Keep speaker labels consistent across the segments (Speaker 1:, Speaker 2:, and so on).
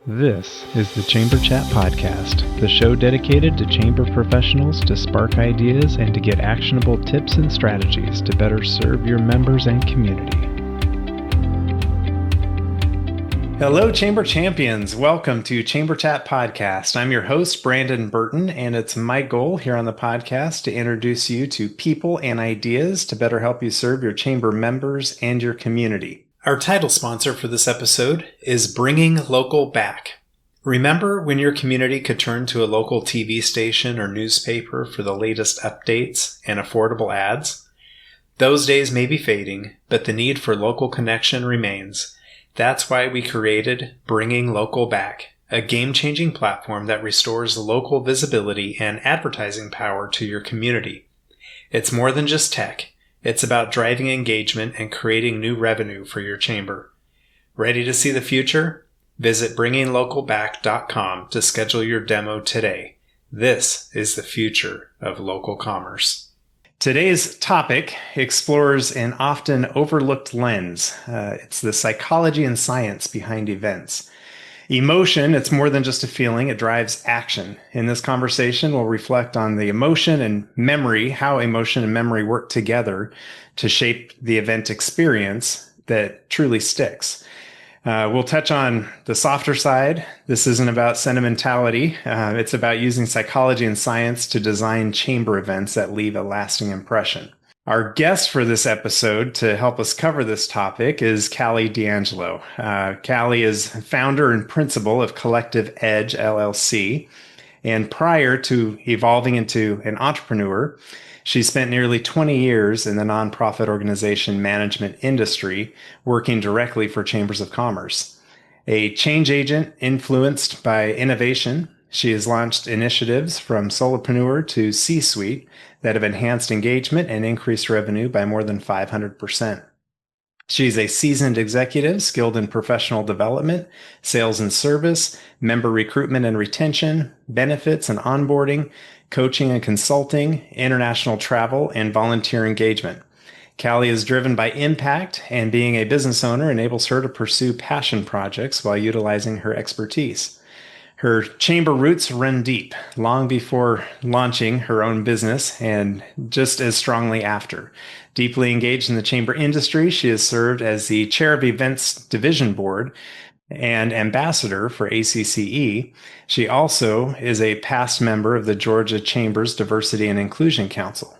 Speaker 1: This is the Chamber Chat Podcast, the show dedicated to chamber professionals to spark ideas and to get actionable tips and strategies to better serve your members and community. Hello, Chamber Champions. Welcome to Chamber Chat Podcast. I'm your host, Brandon Burton, and it's my goal here on the podcast to introduce you to people and ideas to better help you serve your chamber members and your community. Our title sponsor for this episode is Bringing Local Back. Remember when your community could turn to a local TV station or newspaper for the latest updates and affordable ads? Those days may be fading, but the need for local connection remains. That's why we created Bringing Local Back, a game-changing platform that restores local visibility and advertising power to your community. It's more than just tech. It's about driving engagement and creating new revenue for your chamber. Ready to see the future? Visit bringinglocalback.com to schedule your demo today. This is the future of local commerce. Today's topic explores an often overlooked lens. It's the psychology and science behind events. Emotion, it's more than just a feeling, it drives action. In this conversation, we'll reflect on the emotion and memory, how emotion and memory work together to shape the event experience that truly sticks. We'll touch on the softer side. This isn't about sentimentality. It's about using psychology and science to design chamber events that leave a lasting impression. Our guest for this episode to help us cover this topic is Callie D'Angelo. Callie is founder and principal of Collective Edge LLC. And prior to evolving into an entrepreneur, she spent nearly 20 years in the nonprofit organization management industry, working directly for chambers of commerce. A change agent influenced by innovation, she has launched initiatives from solopreneur to C-suite that have enhanced engagement and increased revenue by more than 500%. She's a seasoned executive skilled in professional development, sales and service, member recruitment and retention, benefits and onboarding, coaching and consulting, international travel, and volunteer engagement. Callie is driven by impact, and being a business owner enables her to pursue passion projects while utilizing her expertise. Her chamber roots run deep, long before launching her own business and just as strongly after. Deeply engaged in the chamber industry, she has served as the chair of events division board and ambassador for ACCE. She also is a past member of the Georgia Chambers Diversity and Inclusion Council.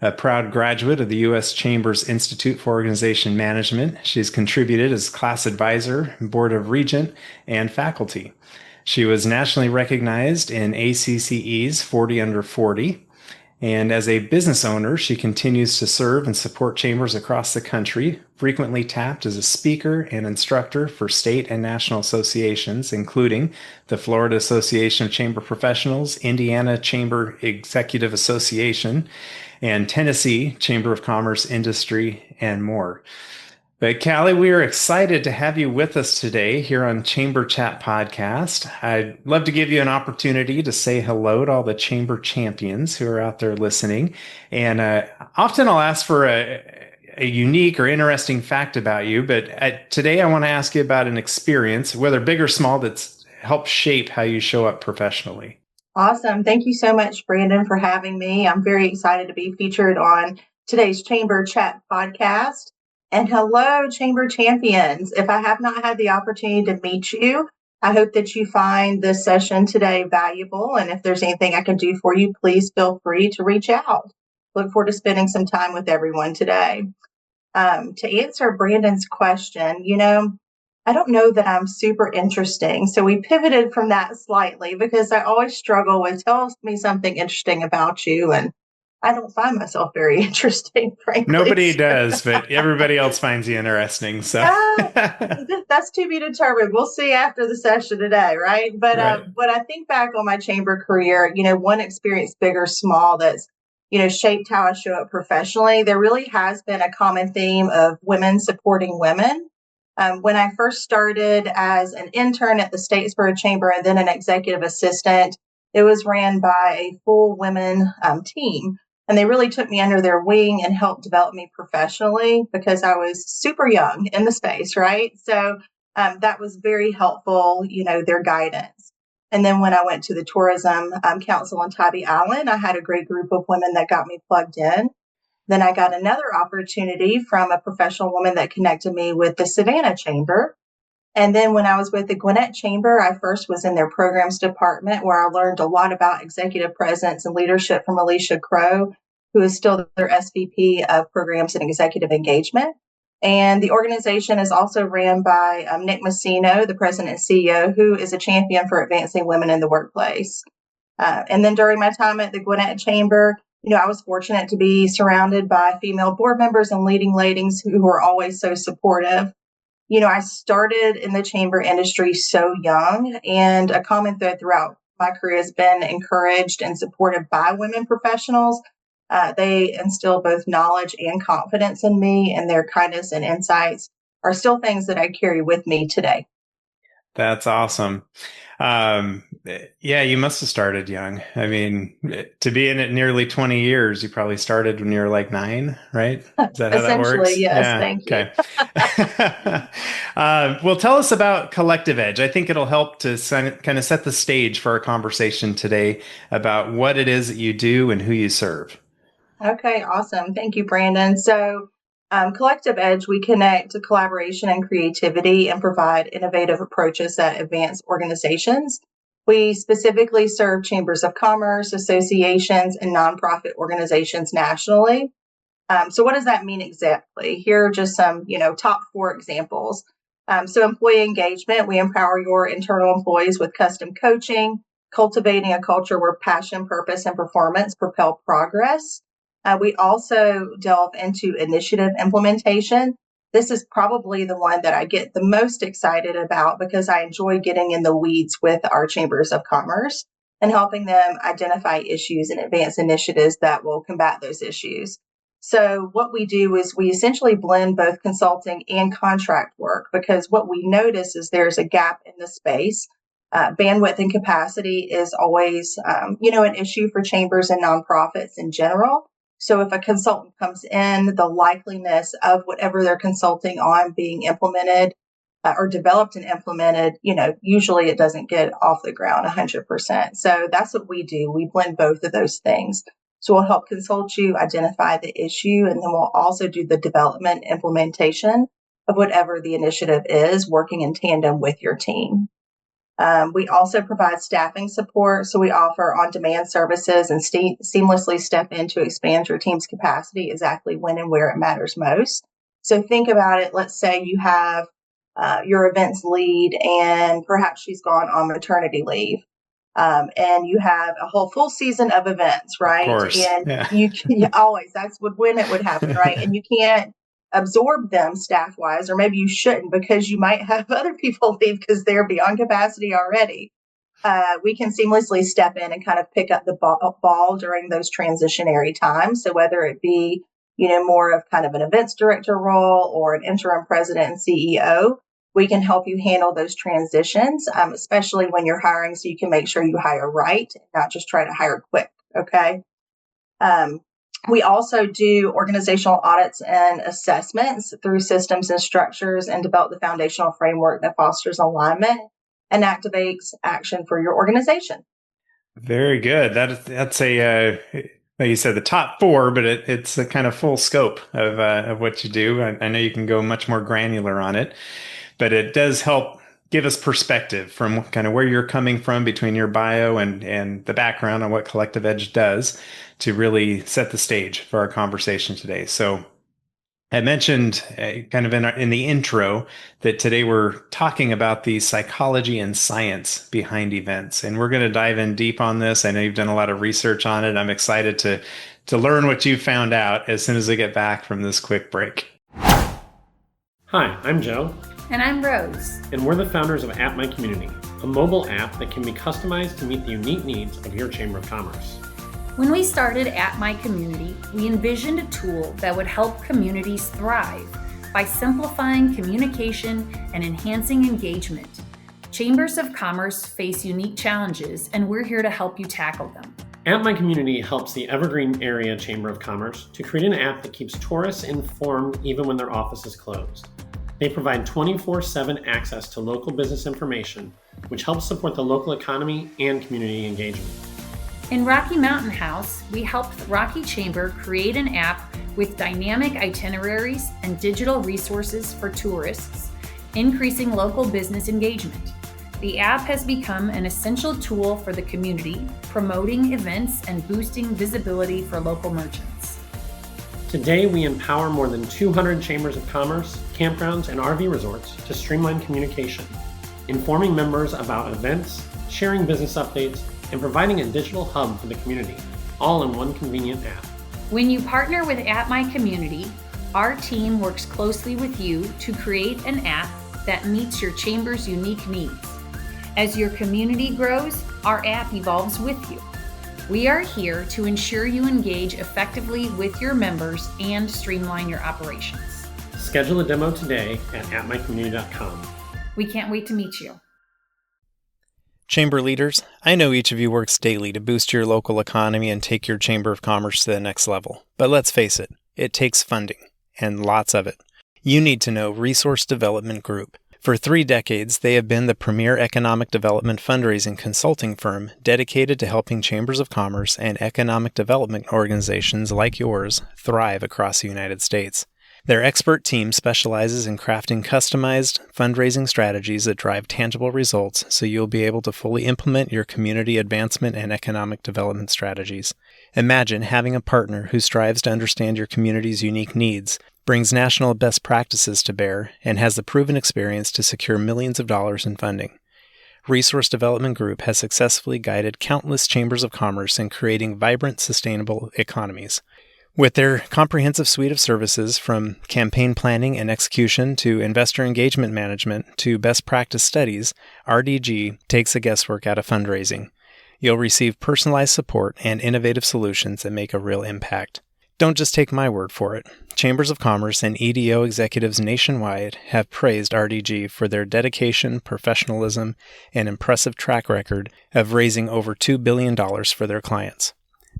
Speaker 1: A proud graduate of the U.S. Chambers Institute for Organization Management, she's contributed as class advisor, board of regent, and faculty. She was nationally recognized in ACCE's 40 Under 40, and as a business owner, she continues to serve and support chambers across the country, frequently tapped as a speaker and instructor for state and national associations, including the Florida Association of Chamber Professionals, Indiana Chamber Executive Association, and Tennessee Chamber of Commerce Industry, and more. But Callie, we are excited to have you with us today here on Chamber Chat Podcast. I'd love to give you an opportunity to say hello to all the chamber champions who are out there listening. And often I'll ask for a unique or interesting fact about you, but today I want to ask you about an experience, whether big or small, that's helped shape how you show up professionally.
Speaker 2: Awesome. Thank you so much, Brandon, for having me. I'm very excited to be featured on today's Chamber Chat Podcast. And hello, Chamber Champions. If I have not had the opportunity to meet you, I hope that you find this session today valuable. And if there's anything I can do for you, please feel free to reach out. Look forward to spending some time with everyone today. To answer Brandon's question, I don't know that I'm super interesting. So we pivoted from that slightly because I always struggle with tell me something interesting about you. And I don't find myself very interesting, frankly.
Speaker 1: Nobody does, but everybody else finds you interesting. So
Speaker 2: that's to be determined. We'll see after the session today, right? But
Speaker 1: right.
Speaker 2: When I think back on my chamber career, one experience, big or small, that's shaped how I show up professionally. There really has been a common theme of women supporting women. When I first started as an intern at the Statesboro Chamber and then an executive assistant, it was ran by a full women team. And they really took me under their wing and helped develop me professionally because I was super young in the space, right? So That was very helpful, their guidance. And then when I went to the Tourism Council on Tybee Island, I had a great group of women that got me plugged in. Then I got another opportunity from a professional woman that connected me with the Savannah Chamber. And then when I was with the Gwinnett Chamber, I first was in their programs department where I learned a lot about executive presence and leadership from Alicia Crow, who is still their SVP of programs and executive engagement. And the organization is also ran by Nick Messino, the president and CEO, who is a champion for advancing women in the workplace. And then during my time at the Gwinnett Chamber, I was fortunate to be surrounded by female board members and leading ladies who were always so supportive. I started in the chamber industry so young, and a common thread throughout my career has been encouraged and supported by women professionals. They instill both knowledge and confidence in me, and their kindness and insights are still things that I carry with me today.
Speaker 1: That's awesome. Yeah, you must have started young. I mean, to be in it nearly 20 years, you probably started when you were like 9, right? Is that how that works?
Speaker 2: Yes.
Speaker 1: Yeah.
Speaker 2: Thank you.
Speaker 1: Okay. Well, tell us about Collective Edge. I think it'll help to kind of set the stage for our conversation today about what it is that you do and who you serve.
Speaker 2: Okay, awesome. Thank you, Brandon. So Collective Edge, we connect to collaboration and creativity and provide innovative approaches that advance organizations. We specifically serve chambers of commerce, associations, and nonprofit organizations nationally. So what does that mean exactly? Here are just some, top 4 examples. So employee engagement, we empower your internal employees with custom coaching, cultivating a culture where passion, purpose, and performance propel progress. We also delve into initiative implementation. This is probably the one that I get the most excited about because I enjoy getting in the weeds with our chambers of commerce and helping them identify issues and advance initiatives that will combat those issues. So what we do is we essentially blend both consulting and contract work because what we notice is there's a gap in the space. Bandwidth and capacity is always, an issue for chambers and nonprofits in general. So if a consultant comes in, the likeliness of whatever they're consulting on being implemented or developed and implemented, usually it doesn't get off the ground 100%. So that's what we do. We blend both of those things. So we'll help consult you identify the issue, and then we'll also do the development implementation of whatever the initiative is, working in tandem with your team. We also provide staffing support. So we offer on-demand services and seamlessly step in to expand your team's capacity exactly when and where it matters most. So think about it. Let's say you have your events lead and perhaps she's gone on maternity leave. And you have a whole full season of events, right?
Speaker 1: Of course.
Speaker 2: And
Speaker 1: Yeah.
Speaker 2: you always, when it would happen, right? And you can't absorb them staff wise, or maybe you shouldn't because you might have other people leave because they're beyond capacity already. We can seamlessly step in and kind of pick up the ball during those transitionary times. So whether it be, more of kind of an events director role or an interim president and CEO, we can help you handle those transitions, especially when you're hiring, so you can make sure you hire right, not just try to hire quick. Okay. We also do organizational audits and assessments through systems and structures and develop the foundational framework that fosters alignment and activates action for your organization.
Speaker 1: Very good. That's a, like you said, the top 4, but it's a kind of full scope of what you do. I know you can go much more granular on it, but it does help give us perspective from kind of where you're coming from between your bio and the background on what Collective Edge does to really set the stage for our conversation today. So I mentioned kind of in the intro that today we're talking about the psychology and science behind events, and we're going to dive in deep on this. I know you've done a lot of research on it. I'm excited to learn what you found out as soon as I get back from this quick break.
Speaker 3: Hi, I'm Joe.
Speaker 4: And I'm Rose.
Speaker 3: And we're the founders of At My Community, a mobile app that can be customized to meet the unique needs of your Chamber of Commerce.
Speaker 4: When we started At My Community, we envisioned a tool that would help communities thrive by simplifying communication and enhancing engagement. Chambers of Commerce face unique challenges, and we're here to help you tackle them.
Speaker 3: At My Community helps the Evergreen Area Chamber of Commerce to create an app that keeps tourists informed even when their office is closed. They provide 24/7 access to local business information, which helps support the local economy and community engagement.
Speaker 4: In Rocky Mountain House, we helped Rocky Chamber create an app with dynamic itineraries and digital resources for tourists, increasing local business engagement. The app has become an essential tool for the community, promoting events and boosting visibility for local merchants.
Speaker 3: Today, we empower more than 200 chambers of commerce, campgrounds, and RV resorts to streamline communication, informing members about events, sharing business updates, and providing a digital hub for the community, all in one convenient app.
Speaker 4: When you partner with At My Community, our team works closely with you to create an app that meets your chamber's unique needs. As your community grows, our app evolves with you. We are here to ensure you engage effectively with your members and streamline your operations.
Speaker 3: Schedule a demo today at atmycommunity.com.
Speaker 4: We can't wait to meet you.
Speaker 1: Chamber leaders, I know each of you works daily to boost your local economy and take your Chamber of Commerce to the next level. But let's face it, it takes funding, and lots of it. You need to know Resource Development Group. For 3 decades, they have been the premier economic development fundraising consulting firm dedicated to helping chambers of commerce and economic development organizations like yours thrive across the United States. Their expert team specializes in crafting customized fundraising strategies that drive tangible results so you'll be able to fully implement your community advancement and economic development strategies. Imagine having a partner who strives to understand your community's unique needs, brings national best practices to bear, and has the proven experience to secure millions of dollars in funding. Resource Development Group has successfully guided countless chambers of commerce in creating vibrant, sustainable economies. With their comprehensive suite of services, from campaign planning and execution to investor engagement management to best practice studies, RDG takes the guesswork out of fundraising. You'll receive personalized support and innovative solutions that make a real impact. Don't just take my word for it. Chambers of Commerce and EDO executives nationwide have praised RDG for their dedication, professionalism, and impressive track record of raising over $2 billion for their clients.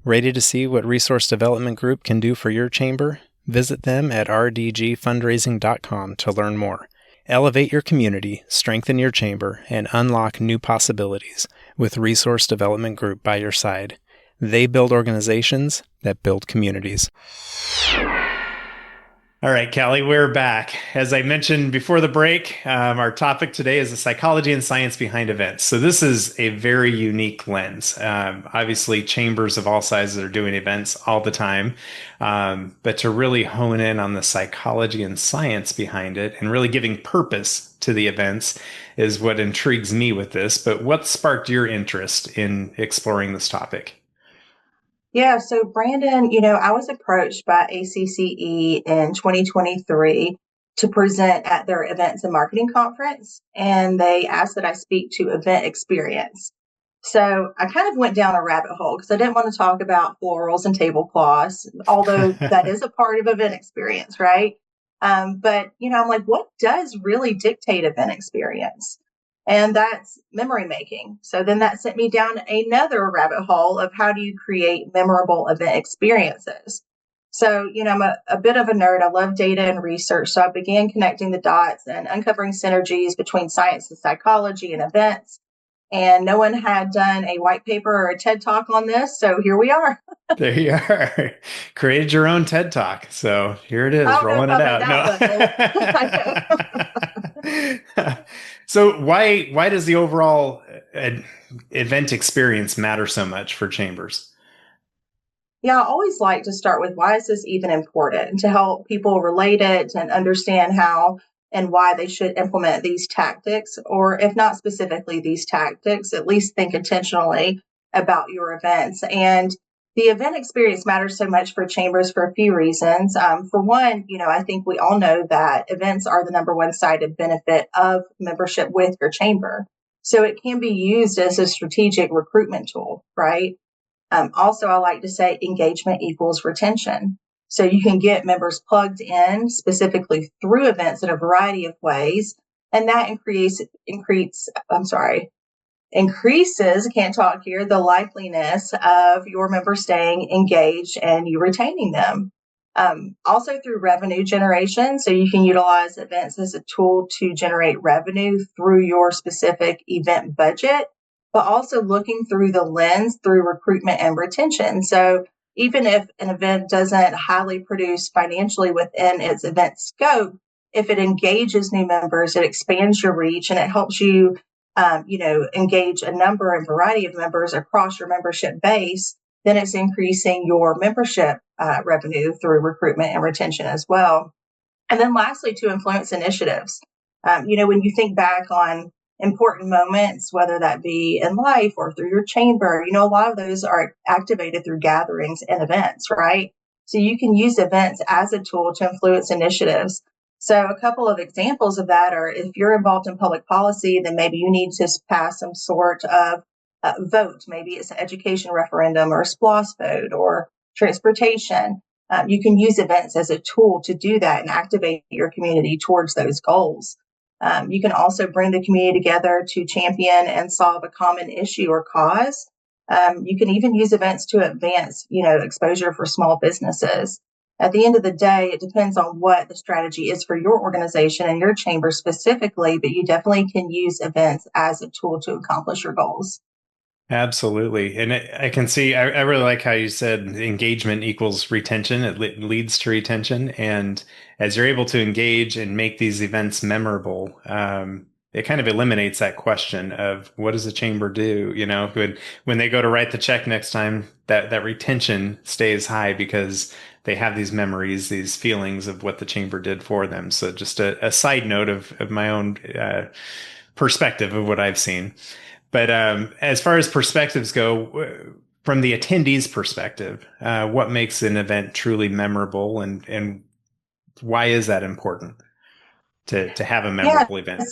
Speaker 1: Ready to see what Resource Development Group can do for your chamber? Visit them at rdgfundraising.com to learn more. Elevate your community, strengthen your chamber, and unlock new possibilities with Resource Development Group by your side. They build organizations that build communities. All right, Callie, we're back. As I mentioned before the break, our topic today is the psychology and science behind events. So this is a very unique lens. Obviously, chambers of all sizes are doing events all the time, but to really hone in on the psychology and science behind it and really giving purpose to the events is what intrigues me with this. But what sparked your interest in exploring this topic?
Speaker 2: Yeah, so Brandon, I was approached by ACCE in 2023 to present at their events and marketing conference, and they asked that I speak to event experience. So I kind of went down a rabbit hole because I didn't want to talk about florals and tablecloths, although that is a part of event experience, right? But I'm like, what does really dictate event experience? And that's memory making. So then that sent me down another rabbit hole of how do you create memorable event experiences? So, I'm a bit of a nerd. I love data and research. So I began connecting the dots and uncovering synergies between science and psychology and events. And no one had done a white paper or a TED Talk on this. So here we are.
Speaker 1: There you are. Created your own TED Talk. So here it is, rolling it out. No. So why does the overall event experience matter so much for chambers?
Speaker 2: Yeah, I always like to start with why is this even important, and to help people relate it and understand how and why they should implement these tactics, or if not specifically these tactics, at least think intentionally about your events. And the event experience matters so much for chambers for a few reasons. For one, I think we all know that events are the number one cited benefit of membership with your chamber. So it can be used as a strategic recruitment tool, right? Also, I like to say engagement equals retention. So you can get members plugged in specifically through events in a variety of ways. And that increases, the likeliness of your members staying engaged and you retaining them. Also through revenue generation. So you can utilize events as a tool to generate revenue through your specific event budget, but also looking through the lens through recruitment and retention. So even if an event doesn't highly produce financially within its event scope, if it engages new members, it expands your reach and it helps you, engage a number and variety of members across your membership base, then it's increasing your membership revenue through recruitment and retention as well. And then lastly, to influence initiatives. When you think back on important moments, whether that be in life or through your chamber, a lot of those are activated through gatherings and events, right? So you can use events as a tool to influence initiatives. So a couple of examples of that are if you're involved in public policy, then maybe you need to pass some sort of vote. Maybe it's an education referendum or a SPLOS vote or transportation. You can use events as a tool to do that and activate your community towards those goals. You can also bring the community together to champion and solve a common issue or cause. You can even use events to advance, exposure for small businesses. At the end of the day, it depends on what the strategy is for your organization and your chamber specifically, but you definitely can use events as a tool to accomplish your goals.
Speaker 1: Absolutely. And I can see, I really like how you said engagement equals retention. It leads to retention. And as you're able to engage and make these events memorable, it kind of eliminates that question of what does the chamber do? When they go to write the check next time, that retention stays high because they have these memories, these feelings of what the chamber did for them. So just a side note of my own perspective of what I've seen. But as far as perspectives go, from the attendee's perspective, what makes an event truly memorable, and why is that important to have a memorable event?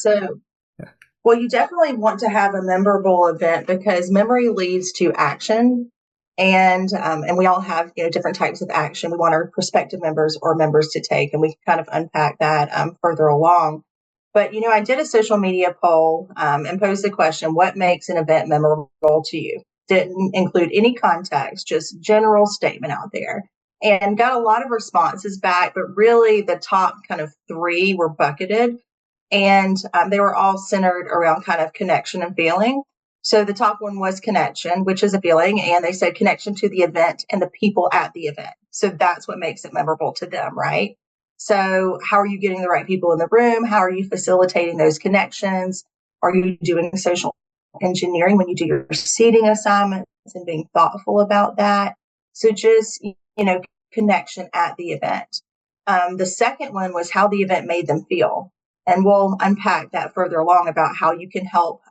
Speaker 2: Well, you definitely want to have a memorable event because memory leads to action, and we all have different types of action we want our prospective members or members to take, and we can kind of unpack that further along. But, I did a social media poll and posed the question, what makes an event memorable to you? Didn't include any context, just general statement out there. And got a lot of responses back, but really the top kind of three were bucketed. And they were all centered around kind of connection and feeling. So the top one was connection, which is a feeling. And they said connection to the event and the people at the event. So that's what makes it memorable to them, right? So how are you getting the right people in the room? How are you facilitating those connections? Are you doing social engineering when you do your seating assignments and being thoughtful about that? So just, connection at the event. The second one was how the event made them feel. And we'll unpack that further along about how you can help,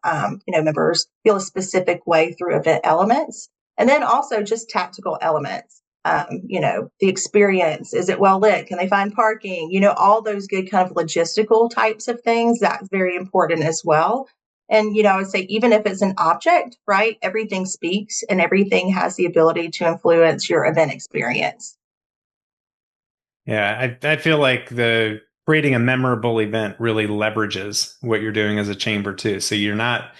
Speaker 2: members feel a specific way through event elements. And then also just tactical elements. The experience, is it well lit? Can they find parking? All those good kind of logistical types of things, that's very important as well. And, I would say even if it's an object, right, everything speaks and everything has the ability to influence your event experience.
Speaker 1: Yeah, I feel like creating a memorable event really leverages what you're doing as a chamber too. So you're not,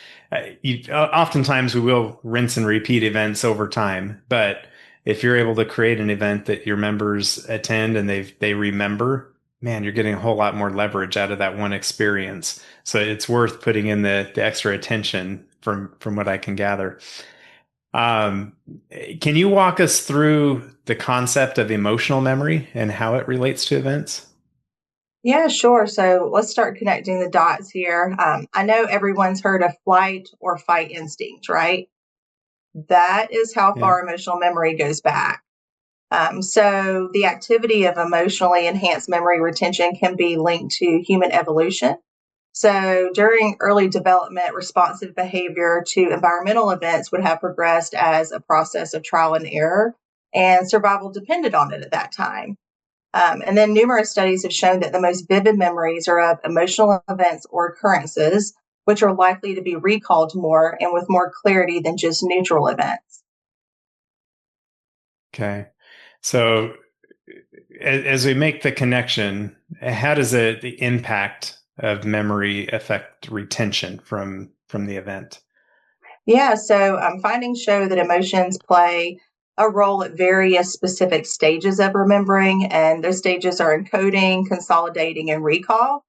Speaker 1: oftentimes we will rinse and repeat events over time, but if you're able to create an event that your members attend and they remember, man, you're getting a whole lot more leverage out of that one experience. So it's worth putting in the extra attention from what I can gather. Can you walk us through the concept of emotional memory and how it relates to events?
Speaker 2: Yeah, sure. So let's start connecting the dots here. I know everyone's heard of flight or fight instinct, right? That is how far emotional memory goes back. So the activity of emotionally enhanced memory retention can be linked to human evolution. So during early development, responsive behavior to environmental events would have progressed as a process of trial and error, and survival depended on it at that time. And then numerous studies have shown that the most vivid memories are of emotional events or occurrences, which are likely to be recalled more and with more clarity than just neutral events.
Speaker 1: Okay. So as we make the connection, how does the impact of memory affect retention from the event?
Speaker 2: Yeah, so findings show that emotions play a role at various specific stages of remembering, and those stages are encoding, consolidating, and recall.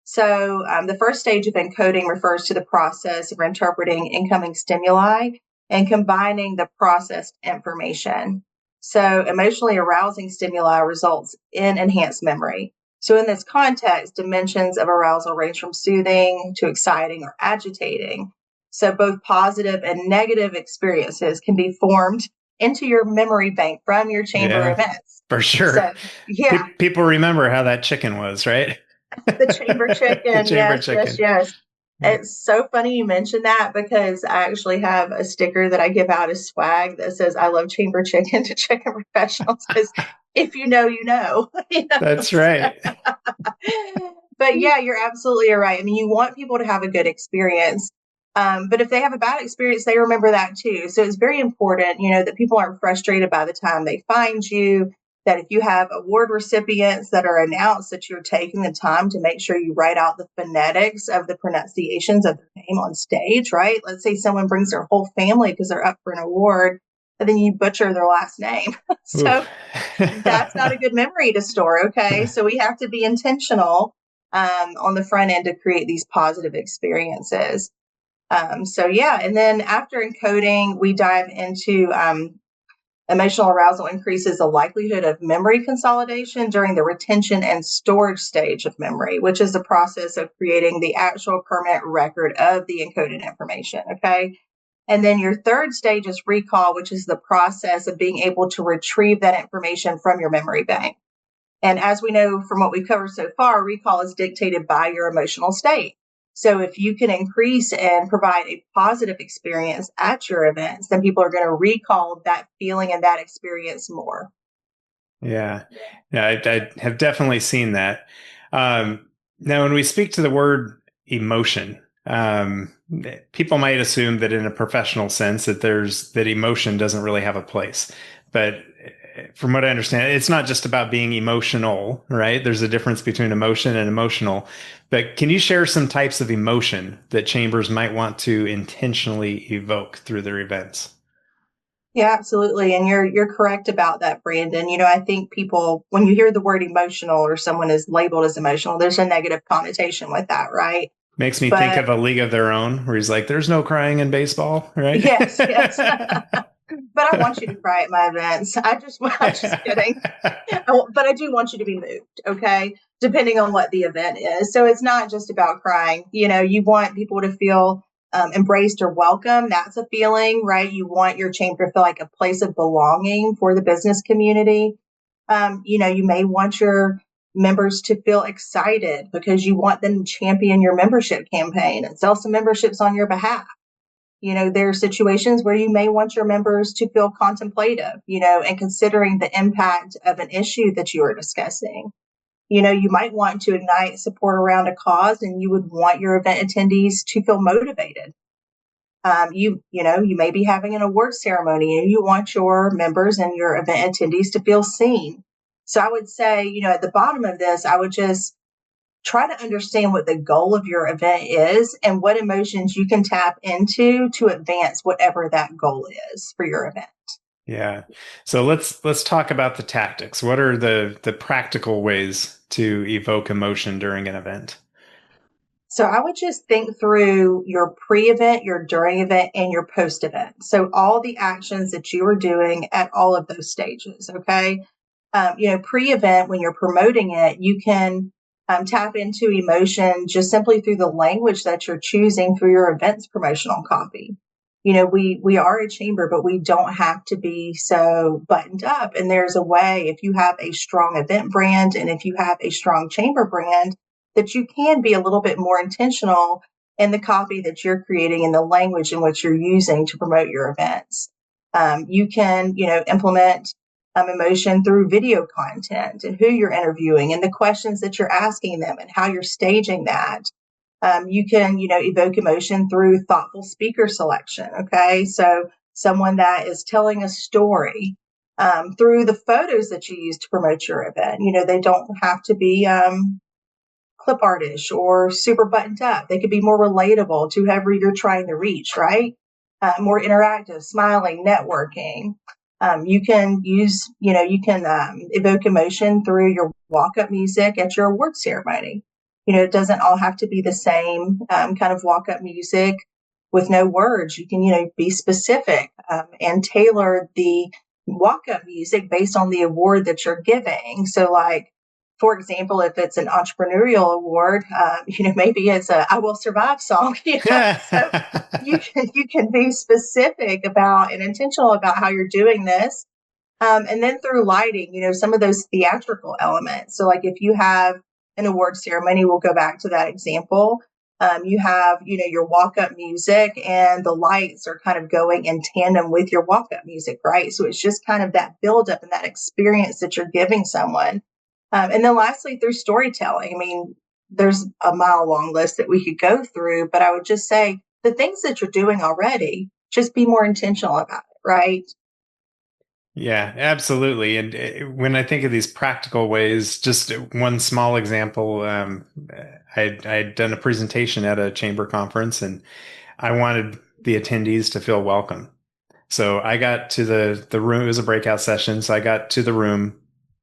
Speaker 2: So the first stage of encoding refers to the process of interpreting incoming stimuli and combining the processed information. So emotionally arousing stimuli results in enhanced memory. So in this context, dimensions of arousal range from soothing to exciting or agitating. So both positive and negative experiences can be formed into your memory bank from your chamber events.
Speaker 1: For sure.
Speaker 2: So, yeah.
Speaker 1: People remember how that chicken was, right?
Speaker 2: The chamber chicken. Yes. It's so funny you mentioned that, because I actually have a sticker that I give out as swag that says, "I love chamber chicken" to chicken professionals, because if you know, you know.
Speaker 1: That's right.
Speaker 2: But yeah, you're absolutely right. I mean, you want people to have a good experience. But if they have a bad experience, they remember that too. So it's very important, that people aren't frustrated by the time they find you, that if you have award recipients that are announced, that you're taking the time to make sure you write out the phonetics of the pronunciations of their name on stage, right? Let's say someone brings their whole family because they're up for an award, and then you butcher their last name. So that's not a good memory to store, okay? So we have to be intentional on the front end to create these positive experiences. And then after encoding, we dive into emotional arousal increases the likelihood of memory consolidation during the retention and storage stage of memory, which is the process of creating the actual permanent record of the encoded information, okay? And then your third stage is recall, which is the process of being able to retrieve that information from your memory bank. And as we know from what we've covered so far, recall is dictated by your emotional state. So if you can increase and provide a positive experience at your events, then people are going to recall that feeling and that experience more.
Speaker 1: Yeah, I have definitely seen that. Now, when we speak to the word emotion, people might assume that in a professional sense that emotion doesn't really have a place. But from what I understand, it's not just about being emotional, right? There's a difference between emotion and emotional. But can you share some types of emotion that chambers might want to intentionally evoke through their events?
Speaker 2: Yeah, absolutely. And you're correct about that, Brandon. I think people, when you hear the word emotional or someone is labeled as emotional, there's a negative connotation with that, right?
Speaker 1: Makes me think of A League of Their Own, where he's like, "There's no crying in baseball," right?
Speaker 2: Yes. But I want you to cry at my events. I'm just kidding. But I do want you to be moved, okay? Depending on what the event is. So it's not just about crying. You want people to feel embraced or welcome. That's a feeling, right? You want your chamber to feel like a place of belonging for the business community. You may want your members to feel excited because you want them to champion your membership campaign and sell some memberships on your behalf. There are situations where you may want your members to feel contemplative, and considering the impact of an issue that you are discussing. You might want to ignite support around a cause, and you would want your event attendees to feel motivated. You may be having an award ceremony and you want your members and your event attendees to feel seen. So I would say, at the bottom of this, I would just try to understand what the goal of your event is and what emotions you can tap into to advance whatever that goal is for your event.
Speaker 1: Yeah. So let's talk about the tactics. What are the practical ways to evoke emotion during an event?
Speaker 2: So I would just think through your pre-event, your during event, and your post-event. So all the actions that you are doing at all of those stages. Okay. Pre-event, when you're promoting it, you can tap into emotion just simply through the language that you're choosing for your event's promotional copy. We are a chamber, but we don't have to be so buttoned up. And there's a way, if you have a strong event brand and if you have a strong chamber brand, that you can be a little bit more intentional in the copy that you're creating and the language in which you're using to promote your events. You can, implement emotion through video content and who you're interviewing and the questions that you're asking them and how you're staging that. You can, evoke emotion through thoughtful speaker selection. Okay. So someone that is telling a story through the photos that you use to promote your event. They don't have to be clip artish or super buttoned up. They could be more relatable to whoever you're trying to reach, right? More interactive, smiling, networking. You can use, you can evoke emotion through your walk-up music at your award ceremony. It doesn't all have to be the same kind of walk-up music with no words. You can, be specific and tailor the walk-up music based on the award that you're giving. So, like, for example, if it's an entrepreneurial award, maybe it's a "I Will Survive" song. So you can be specific about and intentional about how you're doing this. And then through lighting, some of those theatrical elements. So, like, if you have an award ceremony, we'll go back to that example. You have, your walk up music, and the lights are kind of going in tandem with your walk up music, right? So it's just kind of that build up and that experience that you're giving someone. And then lastly, through storytelling. I mean, there's a mile long list that we could go through, but I would just say the things that you're doing already, just be more intentional about it, right?
Speaker 1: Yeah, absolutely. And when I think of these practical ways, just one small example, I'd done a presentation at a chamber conference, and I wanted the attendees to feel welcome. So I got to the room. It was a breakout session. So I got to the room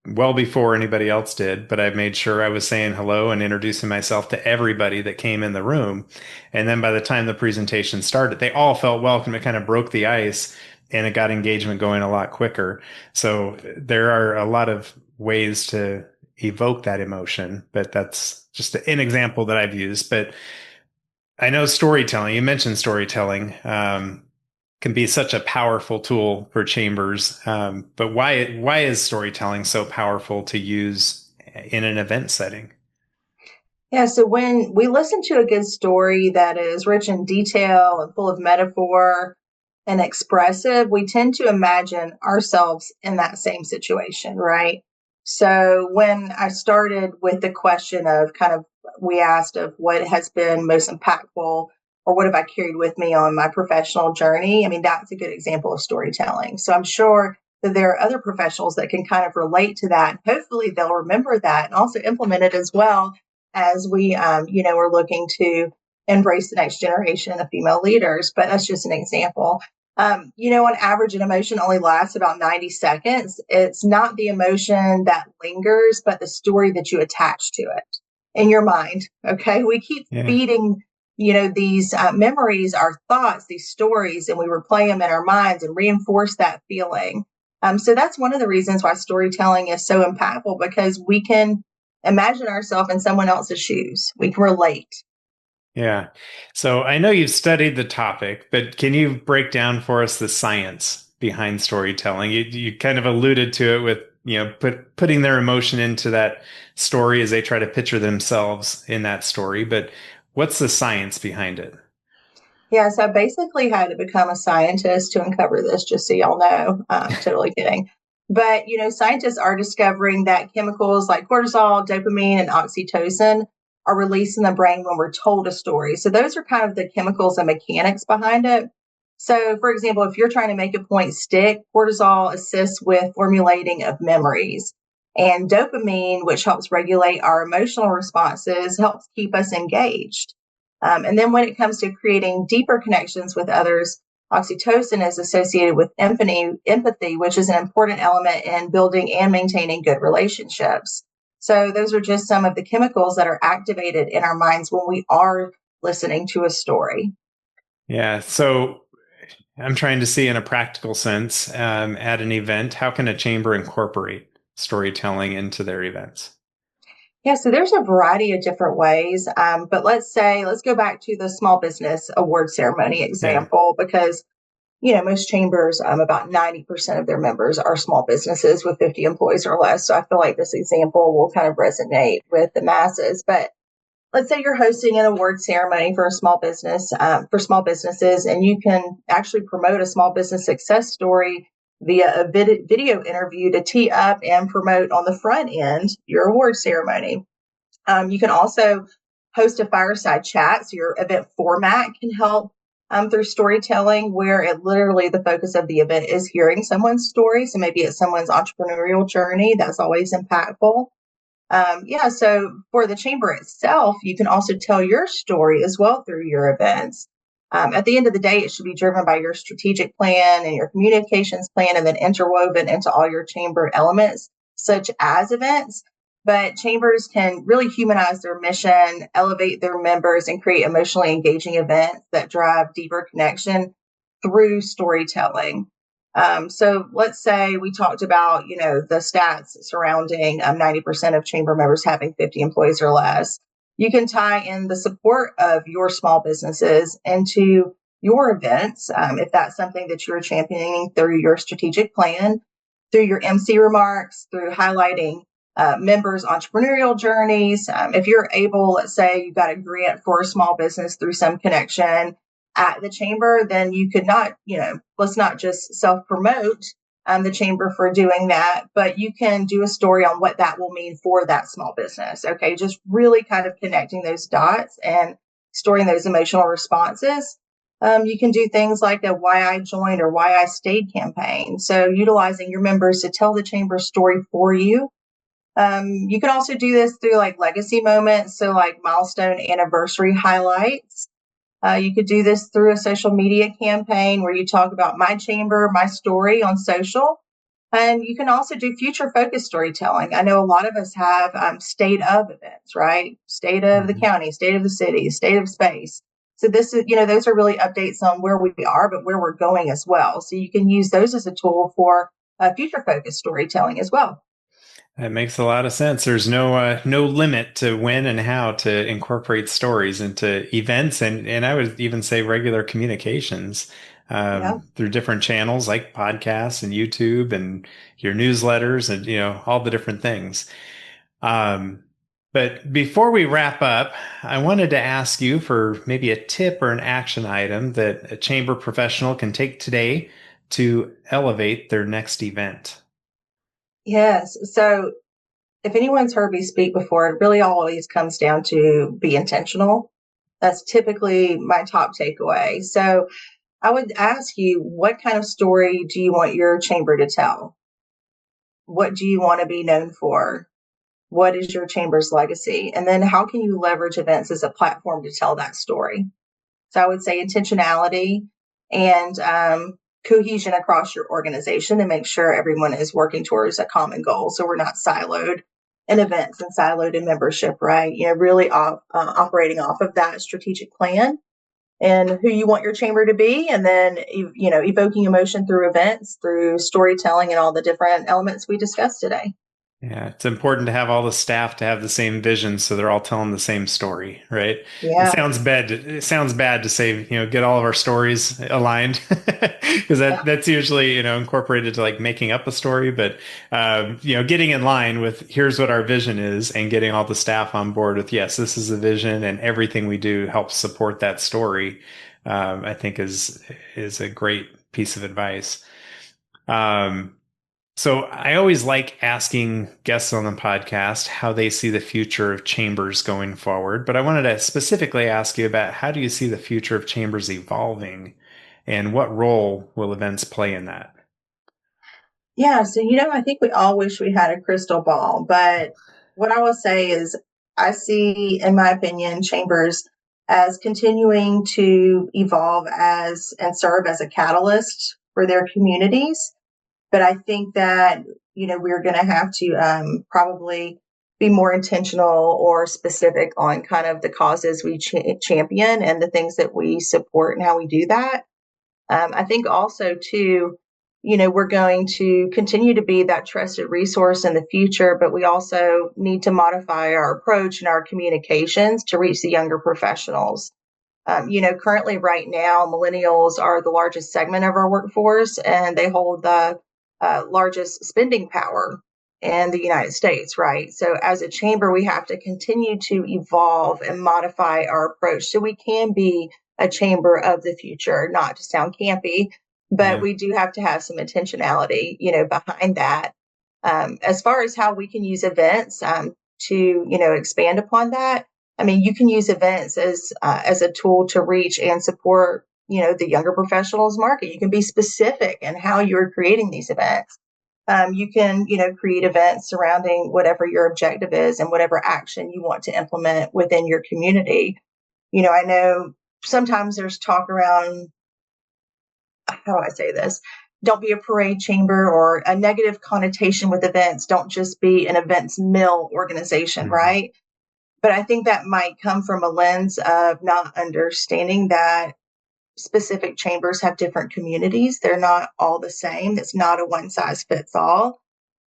Speaker 1: well before anybody else did, but I made sure I was saying hello and introducing myself to everybody that came in the room. And then by the time the presentation started, they all felt welcome. It kind of broke the ice, and it got engagement going a lot quicker. So there are a lot of ways to evoke that emotion, but that's just an example that I've used. But I know storytelling, you mentioned storytelling, can be such a powerful tool for chambers. But why is storytelling so powerful to use in an event setting?
Speaker 2: Yeah, so when we listen to a good story that is rich in detail and full of metaphor and expressive, we tend to imagine ourselves in that same situation, right? So when I started with the question of kind of, we asked of what has been most impactful or what have I carried with me on my professional journey? I mean, that's a good example of storytelling. So I'm sure that there are other professionals that can kind of relate to that. Hopefully they'll remember that and also implement it as well as we, are looking to embrace the next generation of female leaders. But that's just an example. On average, an emotion only lasts about 90 seconds. It's not the emotion that lingers, but the story that you attach to it in your mind. Okay. We keep
Speaker 1: Yeah.
Speaker 2: feeding, these memories, our thoughts, these stories, and we replay them in our minds and reinforce that feeling. So that's one of the reasons why storytelling is so impactful, because we can imagine ourselves in someone else's shoes. We can relate.
Speaker 1: Yeah. So I know you've studied the topic, but can you break down for us the science behind storytelling? You kind of alluded to it with, putting their emotion into that story as they try to picture themselves in that story. But what's the science behind it?
Speaker 2: Yeah, so I basically had to become a scientist to uncover this, just so y'all know. Totally kidding. But, scientists are discovering that chemicals like cortisol, dopamine, and oxytocin are released in the brain when we're told a story. So those are kind of the chemicals and mechanics behind it. So, for example, if you're trying to make a point stick, cortisol assists with formulating of memories. And dopamine, which helps regulate our emotional responses, helps keep us engaged. And then when it comes to creating deeper connections with others, oxytocin is associated with empathy, which is an important element in building and maintaining good relationships. So those are just some of the chemicals that are activated in our minds when we are listening to a story.
Speaker 1: Yeah. So I'm trying to see in a practical sense, at an event, how can a chamber incorporate storytelling into their events?
Speaker 2: Yeah, so there's a variety of different ways. But let's go back to the small business award ceremony
Speaker 1: Yeah.
Speaker 2: example, because most chambers, about 90% of their members are small businesses with 50 employees or less. So I feel like this example will kind of resonate with the masses. But let's say you're hosting an award ceremony for a small business, for small businesses, and you can actually promote a small business success story via a video interview to tee up and promote on the front end your award ceremony. You can also host a fireside chat. So your event format can help through storytelling, where it literally the focus of the event is hearing someone's story. So maybe it's someone's entrepreneurial journey. That's always impactful. So for the chamber itself, you can also tell your story as well through your events. At the end of the day, it should be driven by your strategic plan and your communications plan, and then interwoven into all your chamber elements, such as events. But chambers can really humanize their mission, elevate their members, and create emotionally engaging events that drive deeper connection through storytelling. So let's say we talked about, the stats surrounding 90% of chamber members having 50 employees or less. You can tie in the support of your small businesses into your events, if that's something that you're championing through your strategic plan, through your MC remarks, through highlighting members' entrepreneurial journeys. If you're able, let's say you got a grant for a small business through some connection at the chamber, then you could not, let's not just self-promote the chamber for doing that, but you can do a story on what that will mean for that small business. Okay, just really kind of connecting those dots and storing those emotional responses. You can do things like a why I joined or why I stayed campaign. So utilizing your members to tell the chamber story for you. You can also do this through like legacy moments. So like milestone anniversary highlights. You could do this through a social media campaign where you talk about my chamber, my story on social. And you can also do future focused storytelling. I know a lot of us have state of events, right? State of the county, state of the city, state of space. So this is, those are really updates on where we are, but where we're going as well. So you can use those as a tool for future focused storytelling as well.
Speaker 1: That makes a lot of sense. There's no limit to when and how to incorporate stories into events, and I would even say regular communications through different channels like podcasts and YouTube and your newsletters and all the different things. But before we wrap up, I wanted to ask you for maybe a tip or an action item that a chamber professional can take today to elevate their next event.
Speaker 2: Yes. So if anyone's heard me speak before, it really always comes down to be intentional. That's typically my top takeaway. So I would ask you, what kind of story do you want your chamber to tell? What do you want to be known for? What is your chamber's legacy? And then how can you leverage events as a platform to tell that story? So I would say intentionality and cohesion across your organization to make sure everyone is working towards a common goal. So we're not siloed in events and siloed in membership, right? Really operating off of that strategic plan and who you want your chamber to be. And then, evoking emotion through events, through storytelling and all the different elements we discussed today.
Speaker 1: Yeah, it's important to have all the staff to have the same vision, so they're all telling the same story, right?
Speaker 2: Yeah.
Speaker 1: It sounds bad to say, get all of our stories aligned, because that's usually incorporated to like making up a story. But getting in line with here's what our vision is, and getting all the staff on board with yes, this is the vision, and everything we do helps support that story. I think is a great piece of advice. So I always like asking guests on the podcast how they see the future of chambers going forward, but I wanted to specifically ask you about how do you see the future of chambers evolving, and what role will events play in that?
Speaker 2: Yeah, so I think we all wish we had a crystal ball, but what I will say is I see, in my opinion, chambers as continuing to evolve as and serve as a catalyst for their communities. But I think that, we're going to have to probably be more intentional or specific on kind of the causes we champion and the things that we support and how we do that. I think also, too, we're going to continue to be that trusted resource in the future, but we also need to modify our approach and our communications to reach the younger professionals. Currently right now, millennials are the largest segment of our workforce, and they hold the largest spending power in the United States, right? So as a chamber, we have to continue to evolve and modify our approach so we can be a chamber of the future, not to sound campy, but we do have to have some intentionality, behind that. As far as how we can use events to, expand upon that, I mean, you can use events as a tool to reach and support the younger professionals market. You can be specific in how you're creating these events. You can, create events surrounding whatever your objective is and whatever action you want to implement within your community. I know sometimes there's talk around, how do I say this? Don't be a parade chamber, or a negative connotation with events. Don't just be an events mill organization, right? But I think that might come from a lens of not understanding that specific chambers have different communities. They're not all the same. It's not a one size fits all.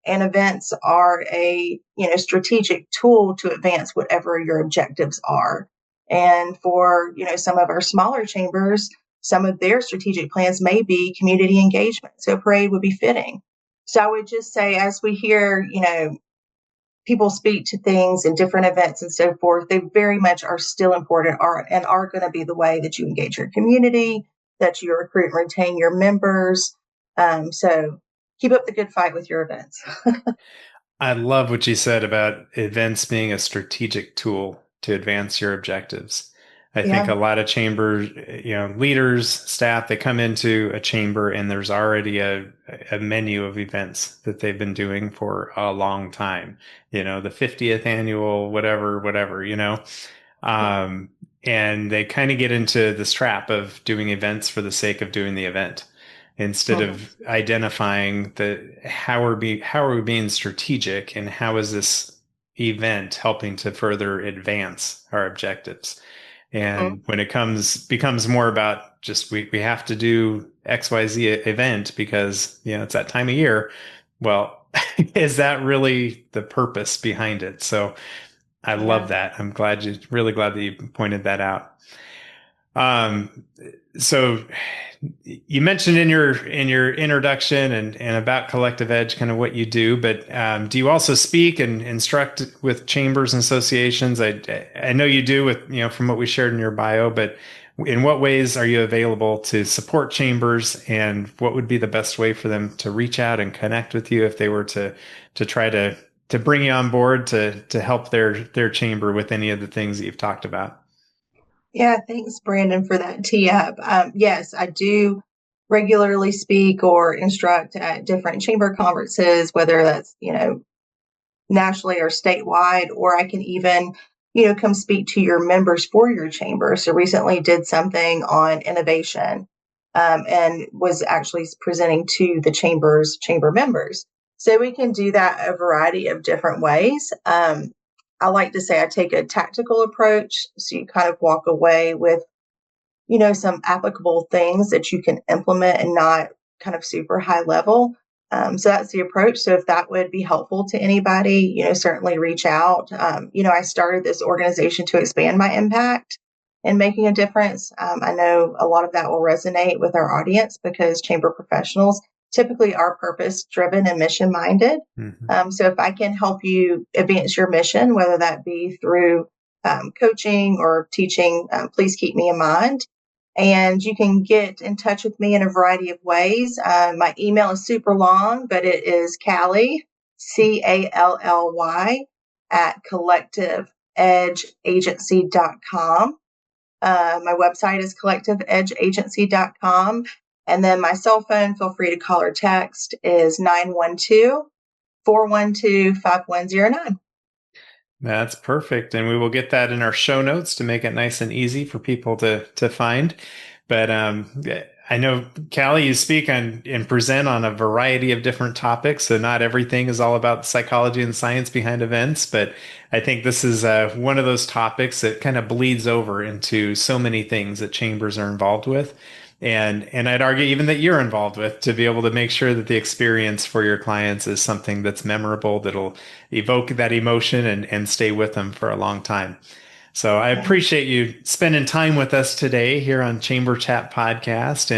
Speaker 2: And events are a, strategic tool to advance whatever your objectives are. And for, some of our smaller chambers, some of their strategic plans may be community engagement. So a parade would be fitting. So I would just say, as we hear, people speak to things and different events and so forth, they very much are still important, and are going to be the way that you engage your community, that you recruit and retain your members. So keep up the good fight with your events.
Speaker 1: I love what you said about events being a strategic tool to advance your objectives. I think a lot of chambers, leaders, staff, they come into a chamber and there's already a menu of events that they've been doing for a long time. The 50th annual, whatever, and they kind of get into this trap of doing events for the sake of doing the event, instead of identifying how are we being strategic, and how is this event helping to further advance our objectives. And when it becomes more about just we have to do XYZ event because it's that time of year. Well, is that really the purpose behind it? So I love that. I'm really glad that you pointed that out. So you mentioned in your introduction and about Collective Edge, kind of what you do, but do you also speak and instruct with chambers and associations? I know you do with, from what we shared in your bio, but in what ways are you available to support chambers, and what would be the best way for them to reach out and connect with you if they were to try to bring you on board to help their chamber with any of the things that you've talked about?
Speaker 2: Yeah, thanks, Brandon, for that tee up. Yes, I do regularly speak or instruct at different chamber conferences, whether that's, nationally or statewide, or I can even, come speak to your members for your chamber. So recently did something on innovation, and was actually presenting to the chamber members. So we can do that a variety of different ways. I like to say I take a tactical approach. So you kind of walk away with, some applicable things that you can implement, and not kind of super high level. So that's the approach. So if that would be helpful to anybody, certainly reach out. I started this organization to expand my impact and making a difference. I know a lot of that will resonate with our audience, because chamber professionals typically are purpose driven and mission minded. So if I can help you advance your mission, whether that be through coaching or teaching, please keep me in mind. And you can get in touch with me in a variety of ways. My email is super long, but it is Callie, CALLY, at collectiveedgeagency.com. My website is collectiveedgeagency.com. And then my cell phone, feel free to call or text, is 912-412-5109.
Speaker 1: That's perfect. And we will get that in our show notes to make it nice and easy for people to find. But I know, Callie, you speak on and present on a variety of different topics. So not everything is all about the psychology and science behind events. But I think this is one of those topics that kind of bleeds over into so many things that chambers are involved with. And I'd argue even that you're involved with, to be able to make sure that the experience for your clients is something that's memorable, that'll evoke that emotion and stay with them for a long time. So I appreciate you spending time with us today here on Chamber Chat Podcast,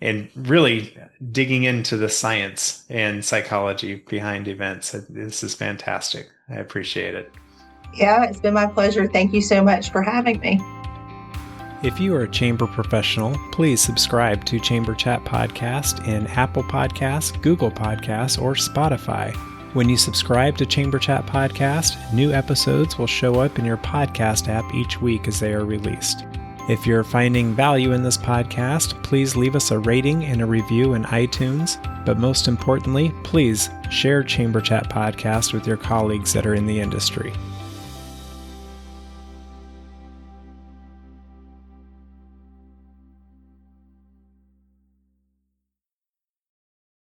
Speaker 1: and really digging into the science and psychology behind events. This is fantastic. I appreciate it.
Speaker 2: Yeah, it's been my pleasure. Thank you so much for having me.
Speaker 1: If you are a chamber professional, please subscribe to Chamber Chat Podcast in Apple Podcasts, Google Podcasts, or Spotify. When you subscribe to Chamber Chat Podcast, new episodes will show up in your podcast app each week as they are released. If you're finding value in this podcast, please leave us a rating and a review in iTunes. But most importantly, please share Chamber Chat Podcast with your colleagues that are in the industry.